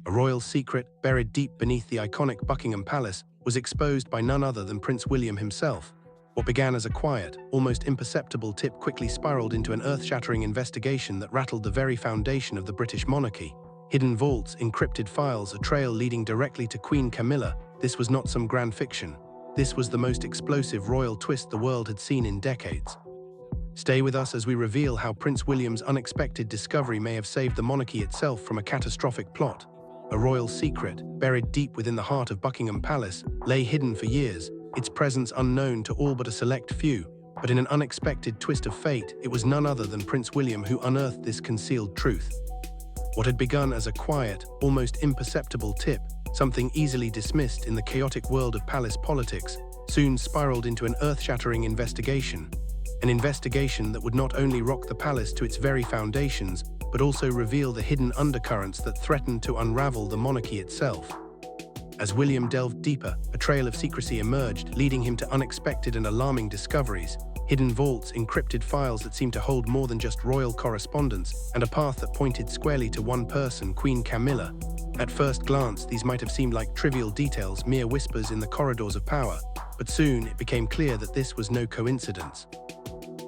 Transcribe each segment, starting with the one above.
A royal secret, buried deep beneath the iconic Buckingham Palace, was exposed by none other than Prince William himself. What began as a quiet, almost imperceptible tip quickly spiraled into an earth-shattering investigation that rattled the very foundation of the British monarchy. Hidden vaults, encrypted files, a trail leading directly to Queen Camilla. This was not some grand fiction. This was the most explosive royal twist the world had seen in decades. Stay with us as we reveal how Prince William's unexpected discovery may have saved the monarchy itself from a catastrophic plot. A royal secret, buried deep within the heart of Buckingham Palace, lay hidden for years, its presence unknown to all but a select few. But in an unexpected twist of fate, it was none other than Prince William who unearthed this concealed truth. What had begun as a quiet, almost imperceptible tip, something easily dismissed in the chaotic world of palace politics, soon spiraled into an earth-shattering investigation. An investigation that would not only rock the palace to its very foundations, but also reveal the hidden undercurrents that threatened to unravel the monarchy itself. As William delved deeper, a trail of secrecy emerged, leading him to unexpected and alarming discoveries. Hidden vaults, encrypted files that seemed to hold more than just royal correspondence, and a path that pointed squarely to one person, Queen Camilla. At first glance, these might have seemed like trivial details, mere whispers in the corridors of power, but soon it became clear that this was no coincidence.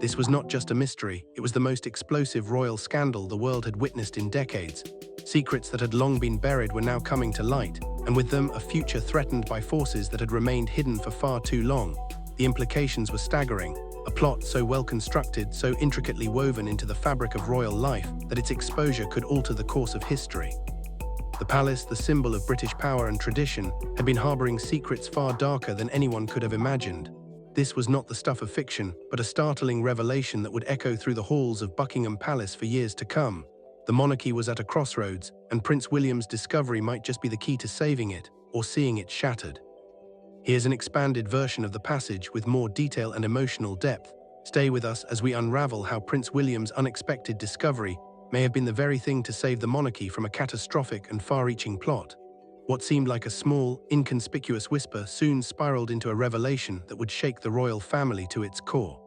This was not just a mystery, it was the most explosive royal scandal the world had witnessed in decades. Secrets that had long been buried were now coming to light, and with them a future threatened by forces that had remained hidden for far too long. The implications were staggering, a plot so well constructed, so intricately woven into the fabric of royal life, that its exposure could alter the course of history. The palace, the symbol of British power and tradition, had been harboring secrets far darker than anyone could have imagined. This was not the stuff of fiction, but a startling revelation that would echo through the halls of Buckingham Palace for years to come. The monarchy was at a crossroads, and Prince William's discovery might just be the key to saving it, or seeing it shattered. Here's an expanded version of the passage with more detail and emotional depth. Stay with us as we unravel how Prince William's unexpected discovery may have been the very thing to save the monarchy from a catastrophic and far-reaching plot. What seemed like a small, inconspicuous whisper soon spiraled into a revelation that would shake the royal family to its core.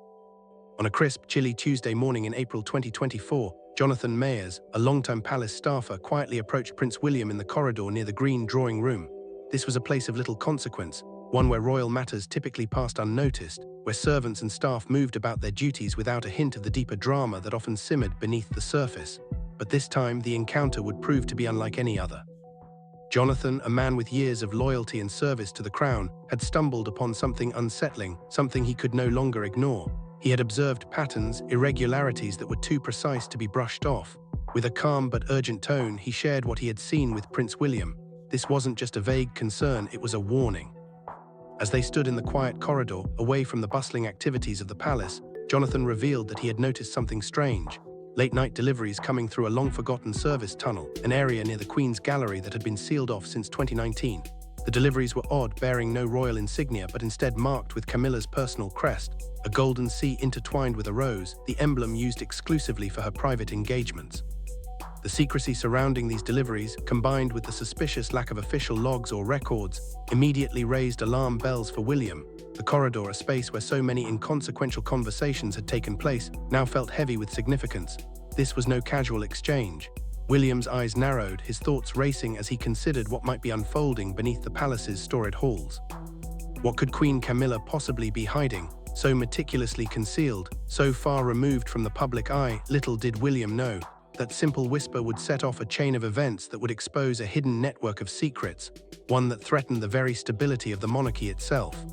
On a crisp, chilly Tuesday morning in April 2024, Jonathan Mayers, a longtime palace staffer, quietly approached Prince William in the corridor near the Green Drawing Room. This was a place of little consequence, one where royal matters typically passed unnoticed, where servants and staff moved about their duties without a hint of the deeper drama that often simmered beneath the surface. But this time, the encounter would prove to be unlike any other. Jonathan, a man with years of loyalty and service to the crown, had stumbled upon something unsettling, something he could no longer ignore. He had observed patterns, irregularities that were too precise to be brushed off. With a calm but urgent tone, he shared what he had seen with Prince William. This wasn't just a vague concern, it was a warning. As they stood in the quiet corridor, away from the bustling activities of the palace, Jonathan revealed that he had noticed something strange. Late-night deliveries coming through a long-forgotten service tunnel, an area near the Queen's Gallery that had been sealed off since 2019. The deliveries were odd, bearing no royal insignia, but instead marked with Camilla's personal crest, a golden C intertwined with a rose, the emblem used exclusively for her private engagements. The secrecy surrounding these deliveries, combined with the suspicious lack of official logs or records, immediately raised alarm bells for William. The corridor, a space where so many inconsequential conversations had taken place, now felt heavy with significance. This was no casual exchange. William's eyes narrowed, his thoughts racing as he considered what might be unfolding beneath the palace's storied halls. What could Queen Camilla possibly be hiding, so meticulously concealed, so far removed from the public eye? Little did William know that simple whisper would set off a chain of events that would expose a hidden network of secrets, one that threatened the very stability of the monarchy itself.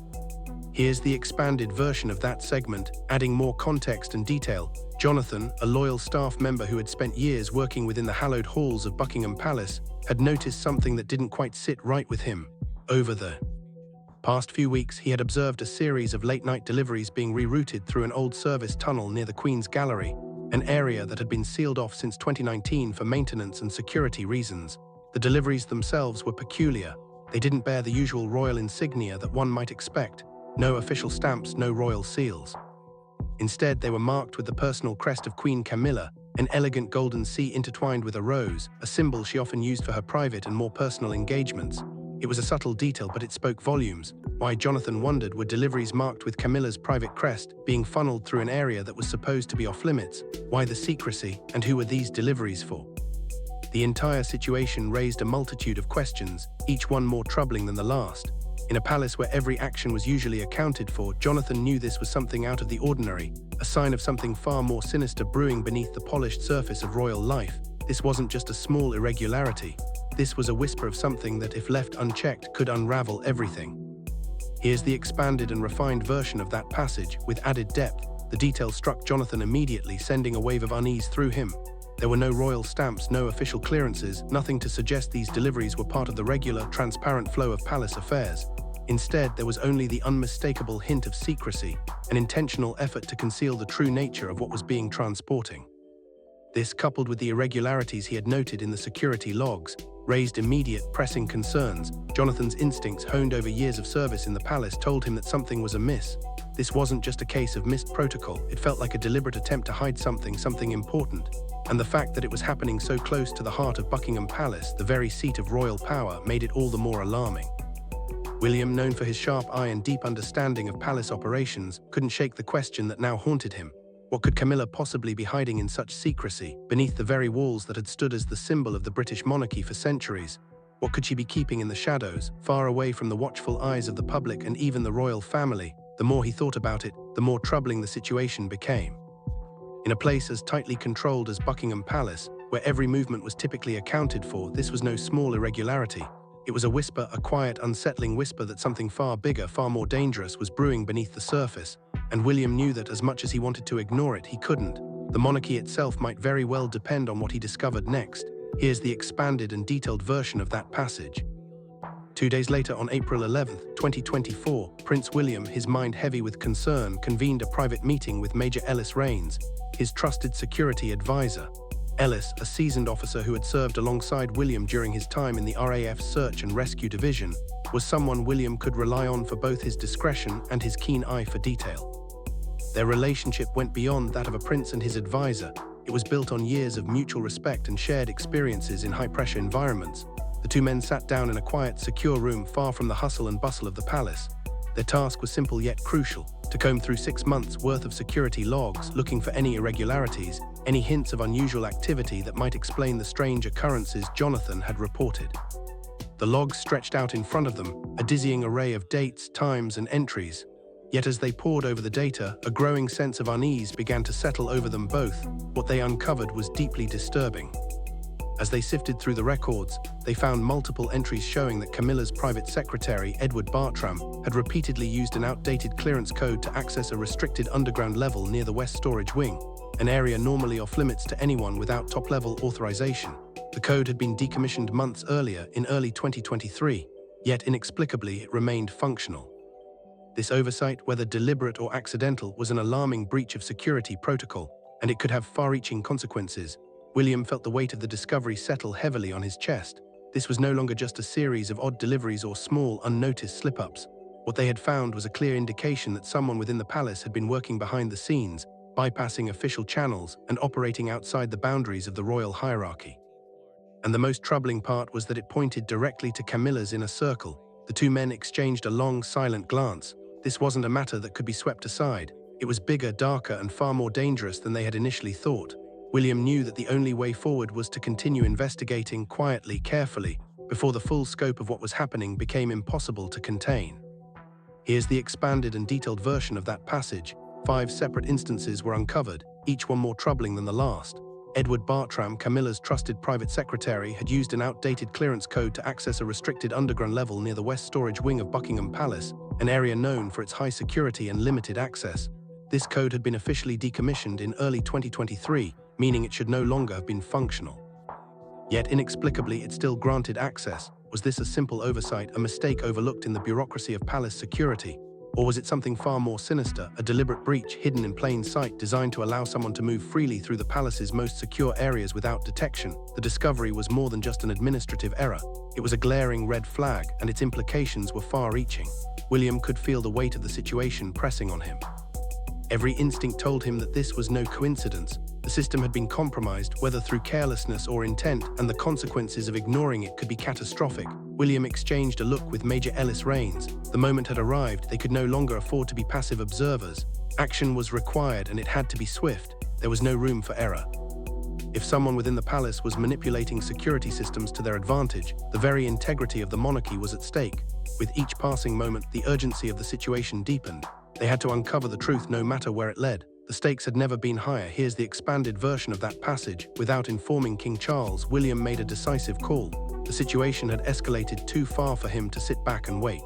Here's the expanded version of that segment, adding more context and detail. Jonathan, a loyal staff member who had spent years working within the hallowed halls of Buckingham Palace, had noticed something that didn't quite sit right with him. Over the past few weeks, he had observed a series of late-night deliveries being rerouted through an old service tunnel near the Queen's Gallery, an area that had been sealed off since 2019 for maintenance and security reasons. The deliveries themselves were peculiar. They didn't bear the usual royal insignia that one might expect. No official stamps, no royal seals. Instead, they were marked with the personal crest of Queen Camilla, an elegant golden C intertwined with a rose, a symbol she often used for her private and more personal engagements. It was a subtle detail, but it spoke volumes. Why, Jonathan wondered, were deliveries marked with Camilla's private crest being funneled through an area that was supposed to be off-limits? Why the secrecy, and who were these deliveries for? The entire situation raised a multitude of questions, each one more troubling than the last. In a palace where every action was usually accounted for, Jonathan knew this was something out of the ordinary, a sign of something far more sinister brewing beneath the polished surface of royal life. This wasn't just a small irregularity. This was a whisper of something that, if left unchecked, could unravel everything. Here's the expanded and refined version of that passage, with added depth. The details struck Jonathan immediately, sending a wave of unease through him. There were no royal stamps, no official clearances, nothing to suggest these deliveries were part of the regular, transparent flow of palace affairs. Instead, there was only the unmistakable hint of secrecy, an intentional effort to conceal the true nature of what was being transporting. This, coupled with the irregularities he had noted in the security logs, raised immediate, pressing concerns. Jonathan's instincts, honed over years of service in the palace, told him that something was amiss. This wasn't just a case of missed protocol, it felt like a deliberate attempt to hide something important. And the fact that it was happening so close to the heart of Buckingham Palace, the very seat of royal power, made it all the more alarming. William, known for his sharp eye and deep understanding of palace operations, couldn't shake the question that now haunted him. What could Camilla possibly be hiding in such secrecy, beneath the very walls that had stood as the symbol of the British monarchy for centuries? What could she be keeping in the shadows, far away from the watchful eyes of the public and even the royal family? The more he thought about it, the more troubling the situation became. In a place as tightly controlled as Buckingham Palace, where every movement was typically accounted for, this was no small irregularity. It was a whisper, a quiet, unsettling whisper that something far bigger, far more dangerous was brewing beneath the surface, and William knew that as much as he wanted to ignore it, he couldn't. The monarchy itself might very well depend on what he discovered next. Here's the expanded and detailed version of that passage. 2 days later, on April 11, 2024, Prince William, his mind heavy with concern, convened a private meeting with Major Ellis Rains, his trusted security advisor. Ellis, a seasoned officer who had served alongside William during his time in the RAF's Search and Rescue Division, was someone William could rely on for both his discretion and his keen eye for detail. Their relationship went beyond that of a prince and his advisor. It was built on years of mutual respect and shared experiences in high-pressure environments. The two men sat down in a quiet, secure room far from the hustle and bustle of the palace. Their task was simple yet crucial: to comb through 6 months' worth of security logs, looking for any irregularities, any hints of unusual activity that might explain the strange occurrences Jonathan had reported. The logs stretched out in front of them, a dizzying array of dates, times, and entries. Yet as they pored over the data, a growing sense of unease began to settle over them both. What they uncovered was deeply disturbing. As they sifted through the records, they found multiple entries showing that Camilla's private secretary, Edward Bartram, had repeatedly used an outdated clearance code to access a restricted underground level near the West Storage Wing, an area normally off-limits to anyone without top-level authorization. The code had been decommissioned months earlier, in early 2023, yet inexplicably it remained functional. This oversight, whether deliberate or accidental, was an alarming breach of security protocol, and it could have far-reaching consequences. William felt the weight of the discovery settle heavily on his chest. This was no longer just a series of odd deliveries or small, unnoticed slip-ups. What they had found was a clear indication that someone within the palace had been working behind the scenes, bypassing official channels and operating outside the boundaries of the royal hierarchy. And the most troubling part was that it pointed directly to Camilla's inner circle. The two men exchanged a long, silent glance. This wasn't a matter that could be swept aside. It was bigger, darker, and far more dangerous than they had initially thought. William knew that the only way forward was to continue investigating quietly, carefully, before the full scope of what was happening became impossible to contain. Here's the expanded and detailed version of that passage. 5 separate instances were uncovered, each one more troubling than the last. Edward Bartram, Camilla's trusted private secretary, had used an outdated clearance code to access a restricted underground level near the West Storage Wing of Buckingham Palace, an area known for its high security and limited access. This code had been officially decommissioned in early 2023, meaning it should no longer have been functional. Yet inexplicably, it still granted access. Was this a simple oversight, a mistake overlooked in the bureaucracy of palace security? Or was it something far more sinister, a deliberate breach hidden in plain sight designed to allow someone to move freely through the palace's most secure areas without detection? The discovery was more than just an administrative error. It was a glaring red flag, and its implications were far-reaching. William could feel the weight of the situation pressing on him. Every instinct told him that this was no coincidence. The system had been compromised, whether through carelessness or intent, and the consequences of ignoring it could be catastrophic. William exchanged a look with Major Ellis Rains. The moment had arrived. They could no longer afford to be passive observers. Action was required, and it had to be swift. There was no room for error. If someone within the palace was manipulating security systems to their advantage, the very integrity of the monarchy was at stake. With each passing moment, the urgency of the situation deepened. They had to uncover the truth no matter where it led. The stakes had never been higher. Here's the expanded version of that passage. Without informing King Charles, William made a decisive call. The situation had escalated too far for him to sit back and wait.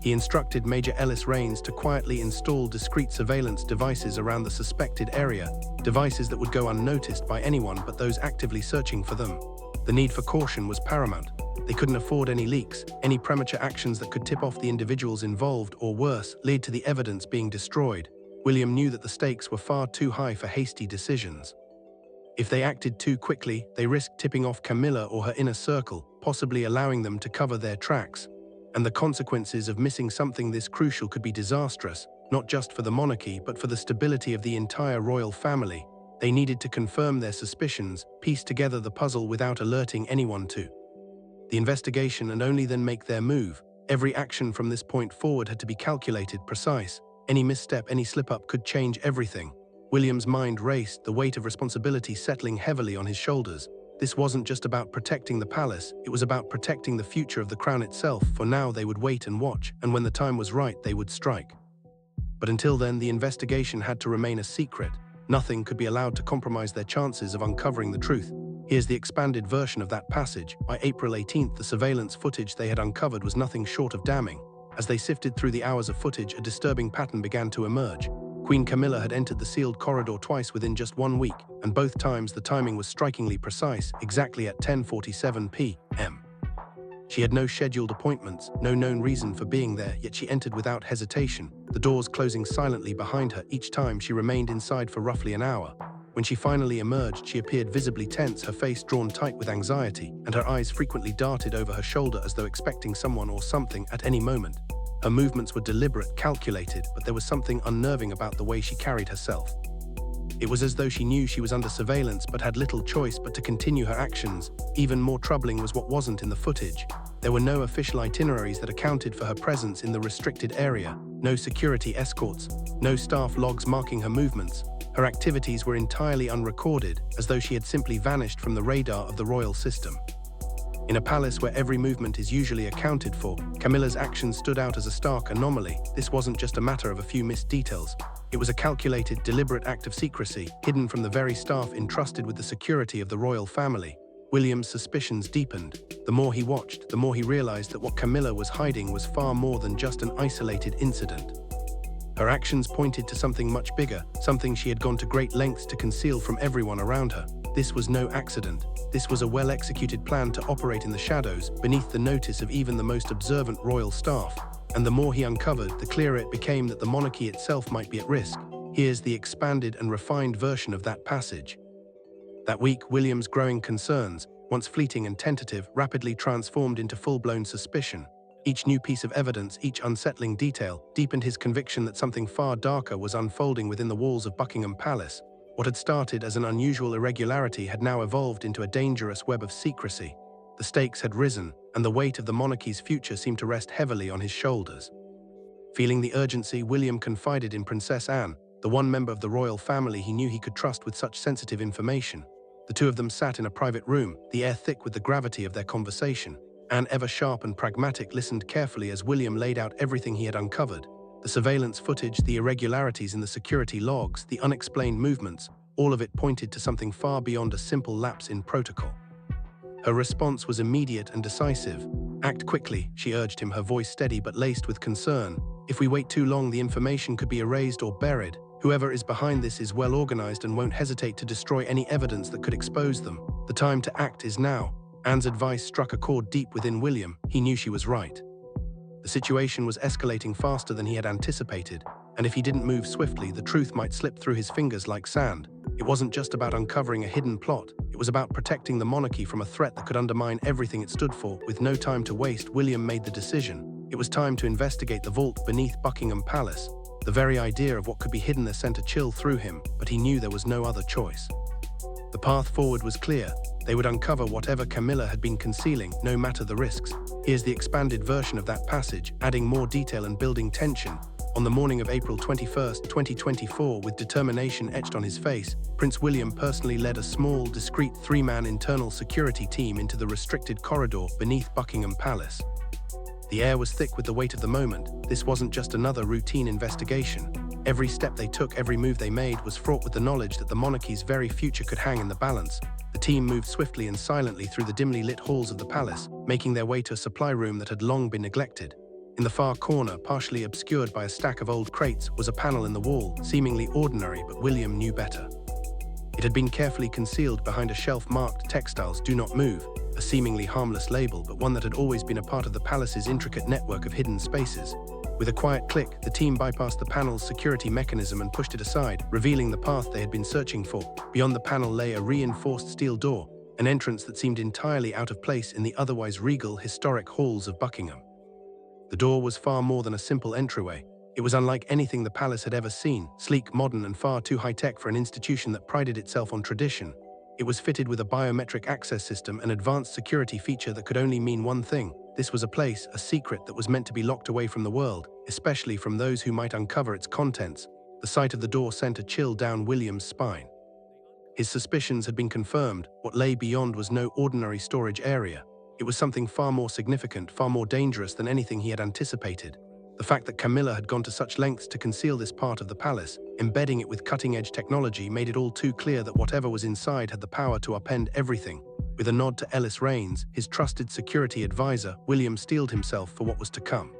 He instructed Major Ellis Rains to quietly install discreet surveillance devices around the suspected area, devices that would go unnoticed by anyone but those actively searching for them. The need for caution was paramount. They couldn't afford any leaks, any premature actions that could tip off the individuals involved or worse, lead to the evidence being destroyed. William knew that the stakes were far too high for hasty decisions. If they acted too quickly, they risked tipping off Camilla or her inner circle, possibly allowing them to cover their tracks. And the consequences of missing something this crucial could be disastrous, not just for the monarchy but for the stability of the entire royal family. They needed to confirm their suspicions, piece together the puzzle without alerting anyone to the investigation, and only then make their move. Every action from this point forward had to be calculated, precise. Any misstep, any slip-up could change everything. William's mind raced, the weight of responsibility settling heavily on his shoulders. This wasn't just about protecting the palace, it was about protecting the future of the crown itself. For now they would wait and watch, and when the time was right they would strike. But until then, the investigation had to remain a secret. Nothing could be allowed to compromise their chances of uncovering the truth. Here's the expanded version of that passage. By April 18th, the surveillance footage they had uncovered was nothing short of damning. As they sifted through the hours of footage, a disturbing pattern began to emerge. Queen Camilla had entered the sealed corridor twice within just 1 week, and both times the timing was strikingly precise, exactly at 10:47 p.m. She had no scheduled appointments, no known reason for being there, yet she entered without hesitation, the doors closing silently behind her. Each time she remained inside for roughly an hour. When she finally emerged, she appeared visibly tense, her face drawn tight with anxiety, and her eyes frequently darted over her shoulder as though expecting someone or something at any moment. Her movements were deliberate, calculated, but there was something unnerving about the way she carried herself. It was as though she knew she was under surveillance but had little choice but to continue her actions. Even more troubling was what wasn't in the footage. There were no official itineraries that accounted for her presence in the restricted area, no security escorts, no staff logs marking her movements. Her activities were entirely unrecorded, as though she had simply vanished from the radar of the royal system. In a palace where every movement is usually accounted for, Camilla's actions stood out as a stark anomaly. This wasn't just a matter of a few missed details. It was a calculated, deliberate act of secrecy, hidden from the very staff entrusted with the security of the royal family. William's suspicions deepened. The more he watched, the more he realized that what Camilla was hiding was far more than just an isolated incident. Her actions pointed to something much bigger, something she had gone to great lengths to conceal from everyone around her. This was no accident. This was a well-executed plan to operate in the shadows, beneath the notice of even the most observant royal staff. And the more he uncovered, the clearer it became that the monarchy itself might be at risk. Here's the expanded and refined version of that passage. That week, William's growing concerns, once fleeting and tentative, rapidly transformed into full-blown suspicion. Each new piece of evidence, each unsettling detail, deepened his conviction that something far darker was unfolding within the walls of Buckingham Palace. What had started as an unusual irregularity had now evolved into a dangerous web of secrecy. The stakes had risen, and the weight of the monarchy's future seemed to rest heavily on his shoulders. Feeling the urgency, William confided in Princess Anne, the one member of the royal family he knew he could trust with such sensitive information. The two of them sat in a private room, the air thick with the gravity of their conversation. Anne, ever sharp and pragmatic, listened carefully as William laid out everything he had uncovered. The surveillance footage, the irregularities in the security logs, the unexplained movements, all of it pointed to something far beyond a simple lapse in protocol. Her response was immediate and decisive. "Act quickly," she urged him, her voice steady but laced with concern. "If we wait too long, the information could be erased or buried. Whoever is behind this is well organized and won't hesitate to destroy any evidence that could expose them. The time to act is now." Anne's advice struck a chord deep within William. He knew she was right. The situation was escalating faster than he had anticipated, and if he didn't move swiftly, the truth might slip through his fingers like sand. It wasn't just about uncovering a hidden plot, it was about protecting the monarchy from a threat that could undermine everything it stood for. With no time to waste, William made the decision. It was time to investigate the vault beneath Buckingham Palace. The very idea of what could be hidden there sent a chill through him, but he knew there was no other choice. The path forward was clear. They would uncover whatever Camilla had been concealing, no matter the risks. Here's the expanded version of that passage, adding more detail and building tension. On the morning of April 21, 2024, with determination etched on his face, Prince William personally led a small, discreet three-man internal security team into the restricted corridor beneath Buckingham Palace. The air was thick with the weight of the moment. This wasn't just another routine investigation. Every step they took, every move they made was fraught with the knowledge that the monarchy's very future could hang in the balance. The team moved swiftly and silently through the dimly lit halls of the palace, making their way to a supply room that had long been neglected. In the far corner, partially obscured by a stack of old crates, was a panel in the wall, seemingly ordinary, but William knew better. It had been carefully concealed behind a shelf marked "Textiles Do Not Move," a seemingly harmless label, but one that had always been a part of the palace's intricate network of hidden spaces. With a quiet click, the team bypassed the panel's security mechanism and pushed it aside, revealing the path they had been searching for. Beyond the panel lay a reinforced steel door, an entrance that seemed entirely out of place in the otherwise regal, historic halls of Buckingham. The door was far more than a simple entryway. It was unlike anything the palace had ever seen, sleek, modern, and far too high-tech for an institution that prided itself on tradition. It was fitted with a biometric access system, an advanced security feature that could only mean one thing. This was a place, a secret that was meant to be locked away from the world, especially from those who might uncover its contents. The sight of the door sent a chill down William's spine. His suspicions had been confirmed. What lay beyond was no ordinary storage area. It was something far more significant, far more dangerous than anything he had anticipated. The fact that Camilla had gone to such lengths to conceal this part of the palace, embedding it with cutting-edge technology, made it all too clear that whatever was inside had the power to upend everything. With a nod to Ellis Rains, his trusted security advisor, William steeled himself for what was to come.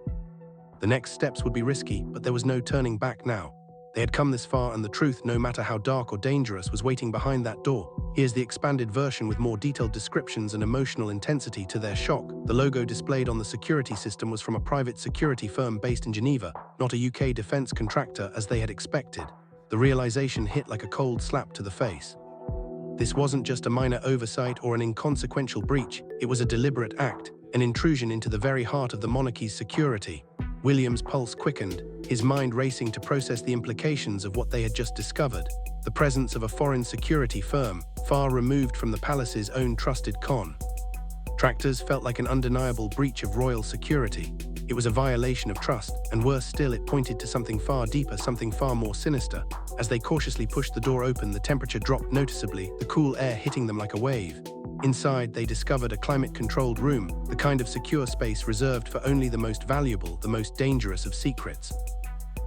The next steps would be risky, but there was no turning back now. They had come this far, and the truth, no matter how dark or dangerous, was waiting behind that door. Here's the expanded version with more detailed descriptions and emotional intensity. To their shock, the logo displayed on the security system was from a private security firm based in Geneva, not a UK defense contractor as they had expected. The realization hit like a cold slap to the face. This wasn't just a minor oversight or an inconsequential breach. It was a deliberate act, an intrusion into the very heart of the monarchy's security. William's pulse quickened, his mind racing to process the implications of what they had just discovered. The presence of a foreign security firm, far removed from the palace's own trusted contractors, felt like an undeniable breach of royal security. It was a violation of trust, and worse still, it pointed to something far deeper, something far more sinister. As they cautiously pushed the door open, the temperature dropped noticeably, the cool air hitting them like a wave. Inside, they discovered a climate-controlled room, the kind of secure space reserved for only the most valuable, the most dangerous of secrets.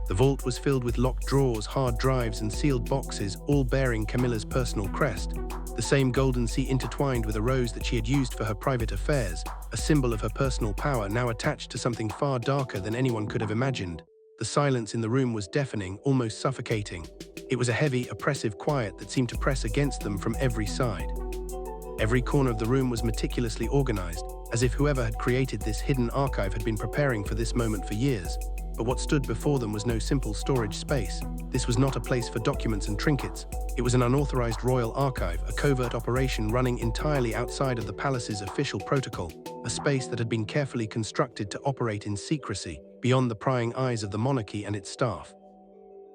The vault was filled with locked drawers, hard drives, and sealed boxes, all bearing Camilla's personal crest. The same golden C intertwined with a rose that she had used for her private affairs, a symbol of her personal power now attached to something far darker than anyone could have imagined. The silence in the room was deafening, almost suffocating. It was a heavy, oppressive quiet that seemed to press against them from every side. Every corner of the room was meticulously organized, as if whoever had created this hidden archive had been preparing for this moment for years. But what stood before them was no simple storage space. This was not a place for documents and trinkets. It was an unauthorized royal archive, a covert operation running entirely outside of the palace's official protocol, a space that had been carefully constructed to operate in secrecy, beyond the prying eyes of the monarchy and its staff.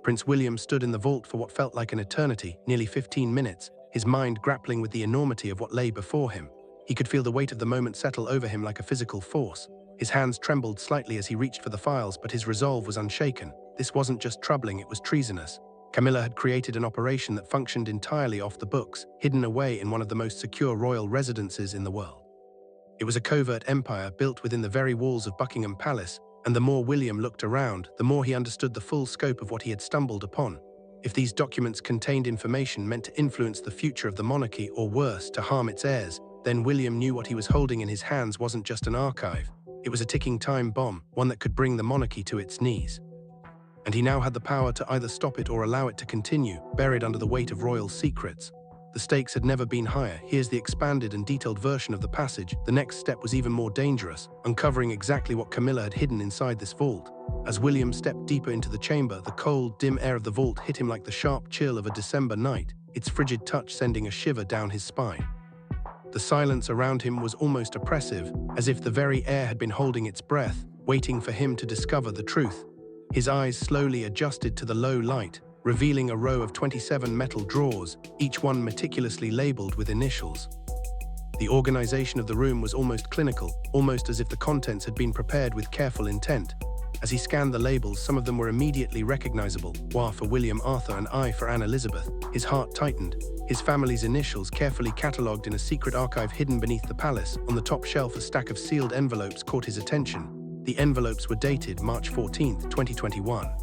Prince William stood in the vault for what felt like an eternity, nearly 15 minutes, his mind grappling with the enormity of what lay before him. He could feel the weight of the moment settle over him like a physical force. His hands trembled slightly as he reached for the files, but his resolve was unshaken. This wasn't just troubling, it was treasonous. Camilla had created an operation that functioned entirely off the books, hidden away in one of the most secure royal residences in the world. It was a covert empire built within the very walls of Buckingham Palace, and the more William looked around, the more he understood the full scope of what he had stumbled upon. If these documents contained information meant to influence the future of the monarchy, or worse, to harm its heirs, then William knew what he was holding in his hands wasn't just an archive. It was a ticking time bomb, one that could bring the monarchy to its knees. And he now had the power to either stop it or allow it to continue, buried under the weight of royal secrets. The stakes had never been higher. Here's the expanded and detailed version of the passage. The next step was even more dangerous, uncovering exactly what Camilla had hidden inside this vault. As William stepped deeper into the chamber, the cold, dim air of the vault hit him like the sharp chill of a December night, its frigid touch sending a shiver down his spine. The silence around him was almost oppressive, as if the very air had been holding its breath, waiting for him to discover the truth. His eyes slowly adjusted to the low light, revealing a row of 27 metal drawers, each one meticulously labeled with initials. The organization of the room was almost clinical, almost as if the contents had been prepared with careful intent. As he scanned the labels, some of them were immediately recognizable. W for William Arthur and I for Anne Elizabeth. His heart tightened. His family's initials, carefully catalogued in a secret archive hidden beneath the palace. On the top shelf, a stack of sealed envelopes caught his attention. The envelopes were dated March 14, 2021.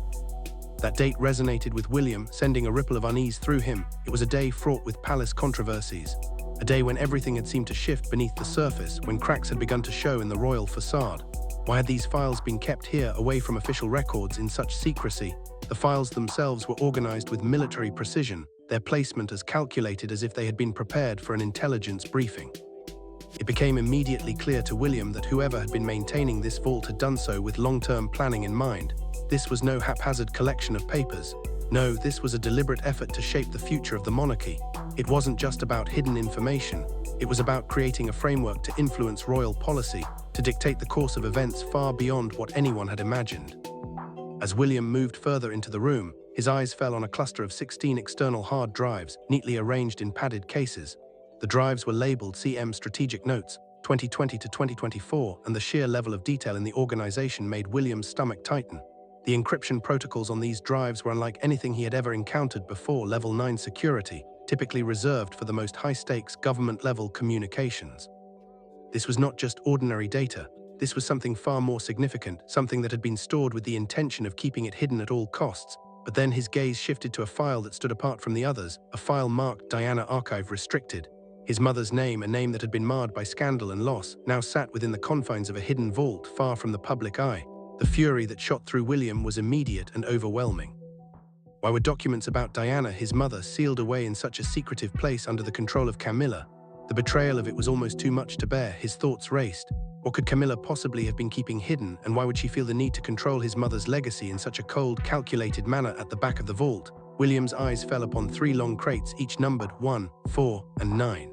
That date resonated with William, sending a ripple of unease through him. It was a day fraught with palace controversies. A day when everything had seemed to shift beneath the surface, when cracks had begun to show in the royal facade. Why had these files been kept here, away from official records, in such secrecy? The files themselves were organized with military precision, their placement as calculated as if they had been prepared for an intelligence briefing. It became immediately clear to William that whoever had been maintaining this vault had done so with long-term planning in mind. This was no haphazard collection of papers. No, this was a deliberate effort to shape the future of the monarchy. It wasn't just about hidden information. It was about creating a framework to influence royal policy, to dictate the course of events far beyond what anyone had imagined. As William moved further into the room, his eyes fell on a cluster of 16 external hard drives, neatly arranged in padded cases. The drives were labeled CM Strategic Notes, 2020 to 2024, and the sheer level of detail in the organization made William's stomach tighten. The encryption protocols on these drives were unlike anything he had ever encountered before. Level 9 security, typically reserved for the most high-stakes government-level communications. This was not just ordinary data. This was something far more significant, something that had been stored with the intention of keeping it hidden at all costs. But then his gaze shifted to a file that stood apart from the others, a file marked Diana Archive Restricted. His mother's name, a name that had been marred by scandal and loss, now sat within the confines of a hidden vault far from the public eye. The fury that shot through William was immediate and overwhelming. Why were documents about Diana, his mother, sealed away in such a secretive place under the control of Camilla? The betrayal of it was almost too much to bear. His thoughts raced. What could Camilla possibly have been keeping hidden, and why would she feel the need to control his mother's legacy in such a cold, calculated manner? At the back of the vault, William's eyes fell upon 3 long crates, each numbered 1, 4, and 9.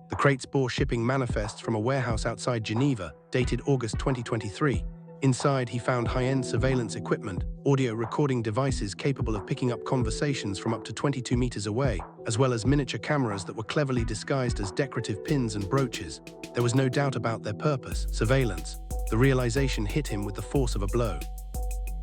The crates bore shipping manifests from a warehouse outside Geneva, dated August 2023. Inside, he found high-end surveillance equipment, audio recording devices capable of picking up conversations from up to 22 meters away, as well as miniature cameras that were cleverly disguised as decorative pins and brooches. There was no doubt about their purpose: surveillance. The realization hit him with the force of a blow.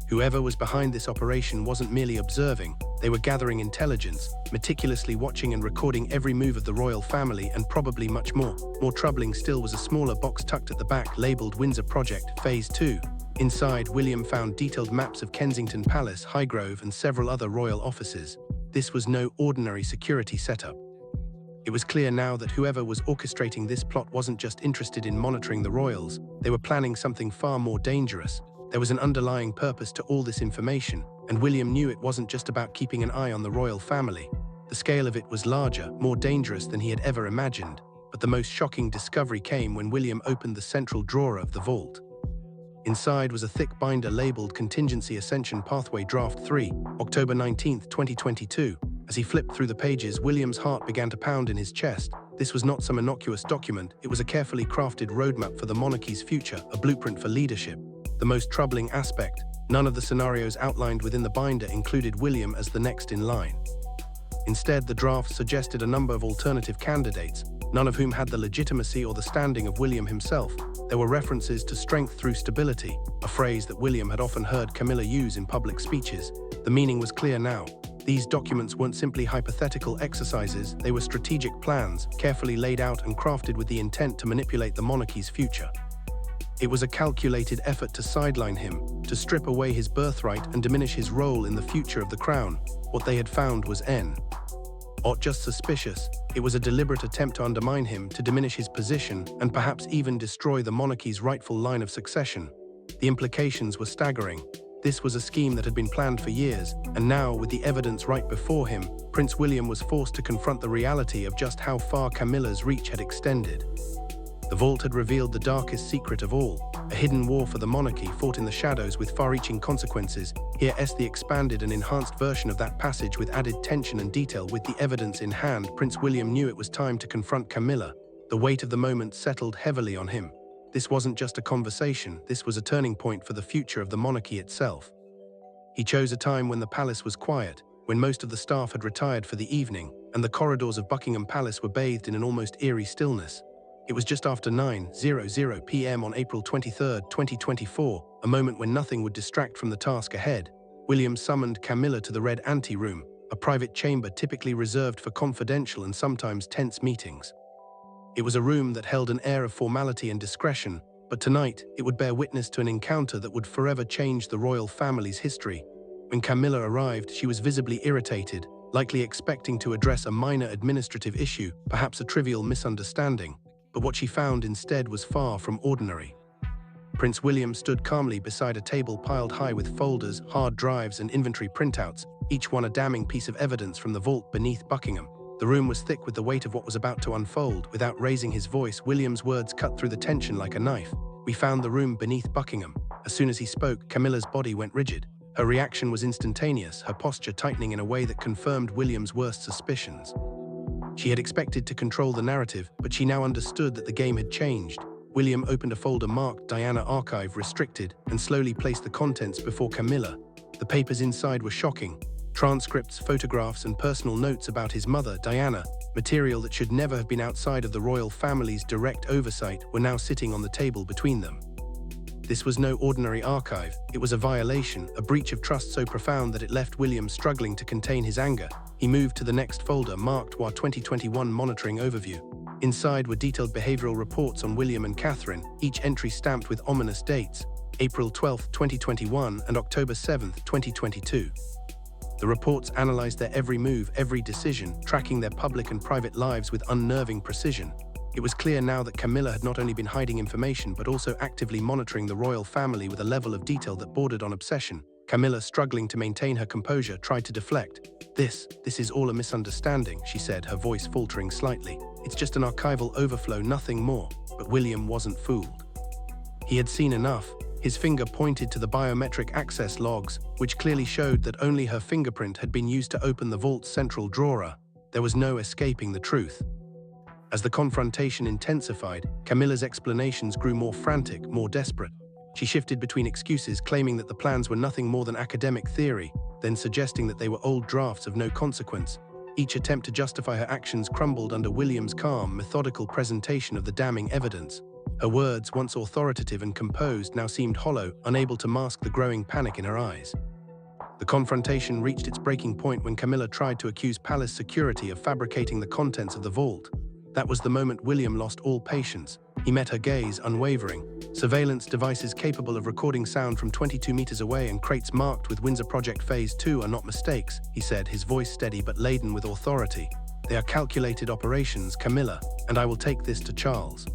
Whoever was behind this operation wasn't merely observing, they were gathering intelligence, meticulously watching and recording every move of the royal family, and probably much more. More troubling still was a smaller box tucked at the back, labeled Windsor Project, Phase 2. Inside, William found detailed maps of Kensington Palace, Highgrove, and several other royal offices. This was no ordinary security setup. It was clear now that whoever was orchestrating this plot wasn't just interested in monitoring the royals, they were planning something far more dangerous. There was an underlying purpose to all this information, and William knew it wasn't just about keeping an eye on the royal family. The scale of it was larger, more dangerous than he had ever imagined. But the most shocking discovery came when William opened the central drawer of the vault. Inside was a thick binder labeled Contingency Ascension Pathway Draft 3, October 19, 2022. As he flipped through the pages, William's heart began to pound in his chest. This was not some innocuous document, it was a carefully crafted roadmap for the monarchy's future, a blueprint for leadership. The most troubling aspect: none of the scenarios outlined within the binder included William as the next in line. Instead, the draft suggested a number of alternative candidates, none of whom had the legitimacy or the standing of William himself. There were references to strength through stability, a phrase that William had often heard Camilla use in public speeches. The meaning was clear now. These documents weren't simply hypothetical exercises, they were strategic plans, carefully laid out and crafted with the intent to manipulate the monarchy's future. It was a calculated effort to sideline him, to strip away his birthright and diminish his role in the future of the crown. What they had found was not just suspicious, it was a deliberate attempt to undermine him, to diminish his position, and perhaps even destroy the monarchy's rightful line of succession. The implications were staggering. This was a scheme that had been planned for years, and now, with the evidence right before him, Prince William was forced to confront the reality of just how far Camilla's reach had extended. The vault had revealed the darkest secret of all, a hidden war for the monarchy fought in the shadows with far-reaching consequences. Here's the expanded and enhanced version of that passage with added tension and detail. With the evidence in hand, Prince William knew it was time to confront Camilla. The weight of the moment settled heavily on him. This wasn't just a conversation, this was a turning point for the future of the monarchy itself. He chose a time when the palace was quiet, when most of the staff had retired for the evening, and the corridors of Buckingham Palace were bathed in an almost eerie stillness. It was just after 9:00 p.m. on April 23, 2024, a moment when nothing would distract from the task ahead. William summoned Camilla to the Red Anteroom, a private chamber typically reserved for confidential and sometimes tense meetings. It was a room that held an air of formality and discretion, but tonight it would bear witness to an encounter that would forever change the royal family's history. When Camilla arrived, she was visibly irritated, likely expecting to address a minor administrative issue, perhaps a trivial misunderstanding. But what she found instead was far from ordinary. Prince William stood calmly beside a table piled high with folders, hard drives, and inventory printouts, each one a damning piece of evidence from the vault beneath Buckingham. The room was thick with the weight of what was about to unfold. Without raising his voice, William's words cut through the tension like a knife. "We found the room beneath Buckingham." As soon as he spoke, Camilla's body went rigid. Her reaction was instantaneous, her posture tightening in a way that confirmed William's worst suspicions. She had expected to control the narrative, but she now understood that the game had changed. William opened a folder marked Diana Archive Restricted and slowly placed the contents before Camilla. The papers inside were shocking. Transcripts, photographs, and personal notes about his mother, Diana, material that should never have been outside of the royal family's direct oversight, were now sitting on the table between them. This was no ordinary archive. It was a violation, a breach of trust so profound that it left William struggling to contain his anger. He moved to the next folder, marked WA 2021 Monitoring Overview. Inside were detailed behavioral reports on William and Catherine, each entry stamped with ominous dates: April 12, 2021 and October 7, 2022. The reports analyzed their every move, every decision, tracking their public and private lives with unnerving precision. It was clear now that Camilla had not only been hiding information but also actively monitoring the royal family with a level of detail that bordered on obsession. Camilla, struggling to maintain her composure, tried to deflect. This is all a misunderstanding," she said, her voice faltering slightly. "It's just an archival overflow, nothing more." But William wasn't fooled. He had seen enough. His finger pointed to the biometric access logs, which clearly showed that only her fingerprint had been used to open the vault's central drawer. There was no escaping the truth. As the confrontation intensified, Camilla's explanations grew more frantic, more desperate. She shifted between excuses, claiming that the plans were nothing more than academic theory, then suggesting that they were old drafts of no consequence. Each attempt to justify her actions crumbled under William's calm, methodical presentation of the damning evidence. Her words, once authoritative and composed, now seemed hollow, unable to mask the growing panic in her eyes. The confrontation reached its breaking point when Camilla tried to accuse palace security of fabricating the contents of the vault. That was the moment William lost all patience. He met her gaze, unwavering. "Surveillance devices capable of recording sound from 22 meters away and crates marked with Windsor Project Phase 2 are not mistakes," he said, his voice steady but laden with authority. "They are calculated operations, Camilla, and I will take this to Charles."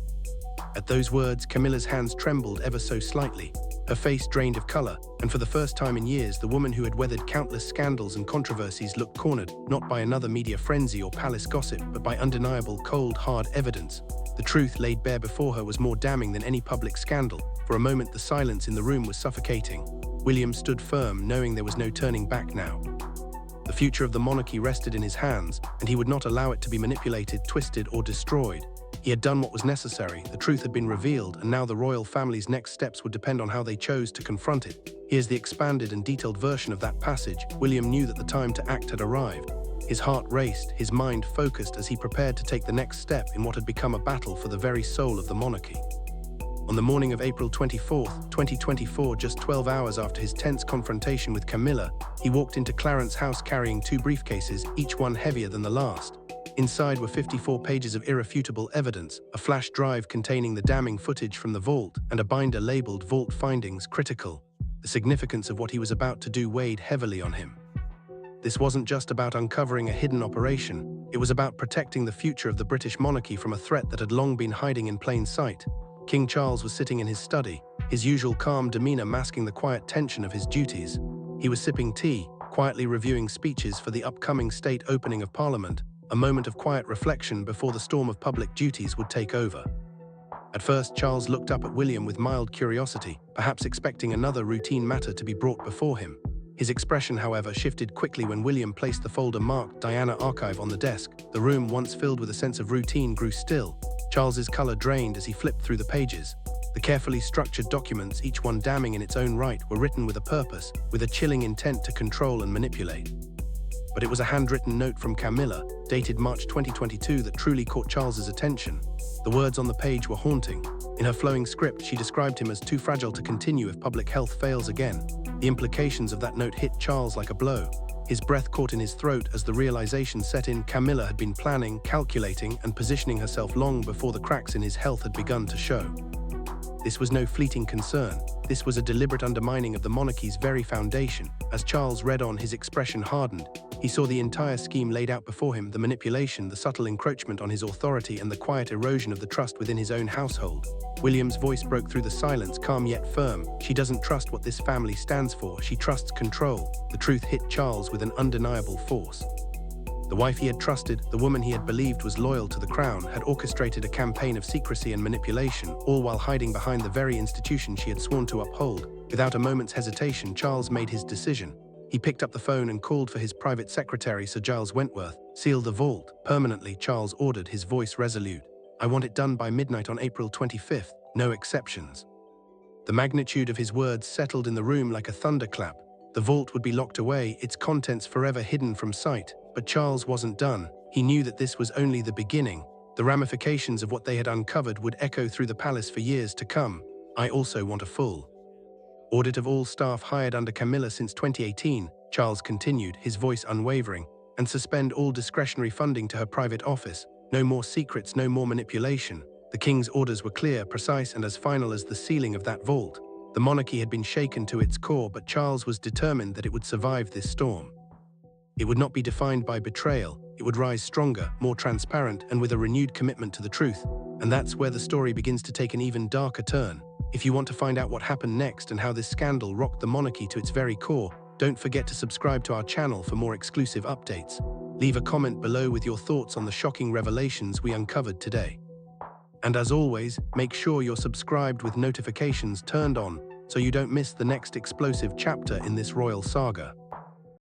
At those words, Camilla's hands trembled ever so slightly. Her face drained of color, and for the first time in years, the woman who had weathered countless scandals and controversies looked cornered, not by another media frenzy or palace gossip, but by undeniable, cold, hard evidence. The truth laid bare before her was more damning than any public scandal. For a moment, the silence in the room was suffocating. William stood firm, knowing there was no turning back now. The future of the monarchy rested in his hands, and he would not allow it to be manipulated, twisted, or destroyed. He had done what was necessary, the truth had been revealed, and now the royal family's next steps would depend on how they chose to confront it. Here's the expanded and detailed version of that passage. William knew that the time to act had arrived. His heart raced, his mind focused as he prepared to take the next step in what had become a battle for the very soul of the monarchy. On the morning of April 24, 2024, just 12 hours after his tense confrontation with Camilla, he walked into Clarence's house carrying 2 briefcases, each one heavier than the last. Inside were 54 pages of irrefutable evidence, a flash drive containing the damning footage from the vault, and a binder labeled Vault Findings Critical. The significance of what he was about to do weighed heavily on him. This wasn't just about uncovering a hidden operation, it was about protecting the future of the British monarchy from a threat that had long been hiding in plain sight. King Charles was sitting in his study, his usual calm demeanor masking the quiet tension of his duties. He was sipping tea, quietly reviewing speeches for the upcoming state opening of Parliament, a moment of quiet reflection before the storm of public duties would take over. At first, Charles looked up at William with mild curiosity, perhaps expecting another routine matter to be brought before him. His expression, however, shifted quickly when William placed the folder marked Diana Archive on the desk. The room, once filled with a sense of routine, grew still. Charles's color drained as he flipped through the pages. The carefully structured documents, each one damning in its own right, were written with a purpose, with a chilling intent to control and manipulate. but it was a handwritten note from Camilla, dated March 2022, that truly caught Charles's attention. The words on the page were haunting. In her flowing script, she described him as too fragile to continue if public health fails again. The implications of that note hit Charles like a blow. His breath caught in his throat as the realization set in. Camilla had been planning, calculating, and positioning herself long before the cracks in his health had begun to show. This was no fleeting concern. This was a deliberate undermining of the monarchy's very foundation. As Charles read on, his expression hardened. He saw the entire scheme laid out before him: the manipulation, the subtle encroachment on his authority, and the quiet erosion of the trust within his own household. William's voice broke through the silence, calm yet firm. "She doesn't trust what this family stands for. She trusts control." The truth hit Charles with an undeniable force. The wife he had trusted, the woman he had believed was loyal to the crown, had orchestrated a campaign of secrecy and manipulation, all while hiding behind the very institution she had sworn to uphold. Without a moment's hesitation, Charles made his decision. He picked up the phone and called for his private secretary, Sir Giles Wentworth. "Seal the vault permanently," Charles ordered, his voice resolute. "I want it done by midnight on April 25th, no exceptions." The magnitude of his words settled in the room like a thunderclap. The vault would be locked away, its contents forever hidden from sight. But Charles wasn't done. He knew that this was only the beginning. The ramifications of what they had uncovered would echo through the palace for years to come. "I also want a full audit of all staff hired under Camilla since 2018, Charles continued, his voice unwavering, "and suspend all discretionary funding to her private office. No more secrets, no more manipulation." The king's orders were clear, precise, and as final as the sealing of that vault. The monarchy had been shaken to its core, but Charles was determined that it would survive this storm. It would not be defined by betrayal. It would rise stronger, more transparent, and with a renewed commitment to the truth. And that's where the story begins to take an even darker turn. If you want to find out what happened next and how this scandal rocked the monarchy to its very core, don't forget to subscribe to our channel for more exclusive updates. Leave a comment below with your thoughts on the shocking revelations we uncovered today. And as always, make sure you're subscribed with notifications turned on so you don't miss the next explosive chapter in this royal saga.